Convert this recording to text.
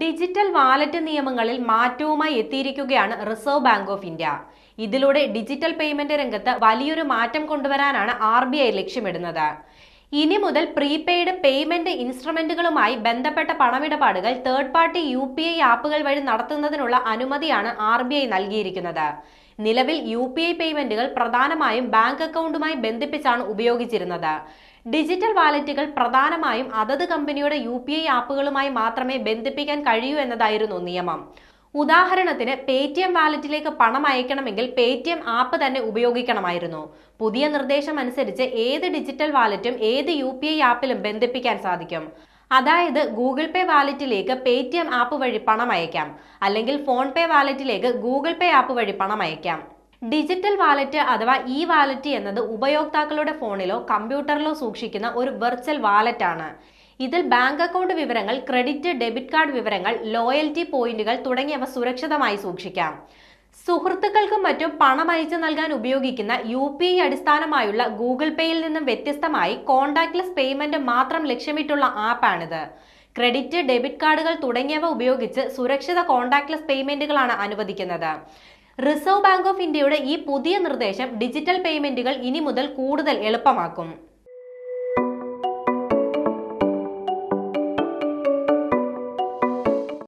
Digital wallet നിയമങ്ങളിൽ മാറ്റവുമായി എത്തിയിരിക്കുകയാണ് reserve bank of India. ഇതിലൂടെ ഡിജിറ്റൽ പേയ്മെന്റ് രംഗത്ത് വലിയൊരു മാറ്റം കൊണ്ടുവരാനാണ് RBI ലക്ഷ്യമിടുന്നത്. ഇനി മുതൽ പ്രീപെയ്ഡ് പേയ്മെന്റ് ഇൻസ്ട്രുമെന്റുകളുമായി ബന്ധപ്പെട്ട പണമിടപാടുകൾ തേർഡ് പാർട്ടി UPI ആപ്പുകൾ വഴി നടത്തുന്നതിനുള്ള അനുമതിയാണ് RBI നൽകിയിരിക്കുന്നത്. നിലവിൽ UPI പേയ്മെന്റുകൾ പ്രധാനമായും ബാങ്ക് അക്കൗണ്ടുമായി ബന്ധിപ്പിച്ചാണ് ഉപയോഗിച്ചിരുന്നത്. ഡിജിറ്റൽ വാലറ്റുകൾ പ്രധാനമായും അതത് കമ്പനിയുടെ UPI ആപ്പുകളുമായി മാത്രമേ ബന്ധിപ്പിക്കാൻ കഴിയൂ എന്നതായിരുന്നു നിയമം. ഉദാഹരണത്തിന് പേടിഎം വാലറ്റിലേക്ക് പണം അയക്കണമെങ്കിൽ പേടിഎം ആപ്പ് തന്നെ ഉപയോഗിക്കണമായിരുന്നു. പുതിയ നിർദ്ദേശം അനുസരിച്ച് ഏത് ഡിജിറ്റൽ വാലറ്റും ഏത് UPI ആപ്പിലും ബന്ധിപ്പിക്കാൻ സാധിക്കും. അതായത് ഗൂഗിൾ പേ വാലറ്റിലേക്ക് പേടിഎം ആപ്പ് വഴി പണം അയക്കാം, അല്ലെങ്കിൽ ഫോൺ പേ വാലറ്റിലേക്ക് ഗൂഗിൾ പേ ആപ്പ് വഴി പണം അയക്കാം. ഡിജിറ്റൽ വാലറ്റ് അഥവാ വാലറ്റ് എന്നത് ഉപയോക്താക്കളുടെ ഫോണിലോ കമ്പ്യൂട്ടറിലോ സൂക്ഷിക്കുന്ന ഒരു വെർച്വൽ വാലറ്റ് ആണ്. ഇതിൽ ബാങ്ക് അക്കൗണ്ട് വിവരങ്ങൾ, ക്രെഡിറ്റ്, ഡെബിറ്റ് കാർഡ് വിവരങ്ങൾ, ലോയൽറ്റി പോയിന്റുകൾ തുടങ്ങിയവ സുരക്ഷിതമായി സൂക്ഷിക്കാം. സുഹൃത്തുക്കൾക്കും മറ്റും പണം അയച്ചു നൽകാൻ ഉപയോഗിക്കുന്ന UPI അടിസ്ഥാനമായുള്ള ഗൂഗിൾ പേയിൽ നിന്നും വ്യത്യസ്തമായി കോണ്ടാക്ട്ലെസ് പേയ്മെന്റ് മാത്രം ലക്ഷ്യമിട്ടുള്ള ആപ്പാണിത്. ക്രെഡിറ്റ്, ഡെബിറ്റ് കാർഡുകൾ തുടങ്ങിയവ ഉപയോഗിച്ച് സുരക്ഷിത കോണ്ടാക്ട്ലെസ് പേയ്മെന്റുകളാണ് അനുവദിക്കുന്നത്. റിസർവ് ബാങ്ക് ഓഫ് ഇന്ത്യയുടെ ഈ പുതിയ നിർദ്ദേശം ഡിജിറ്റൽ പേയ്മെന്റുകൾ ഇനി മുതൽ കൂടുതൽ എളുപ്പമാക്കും.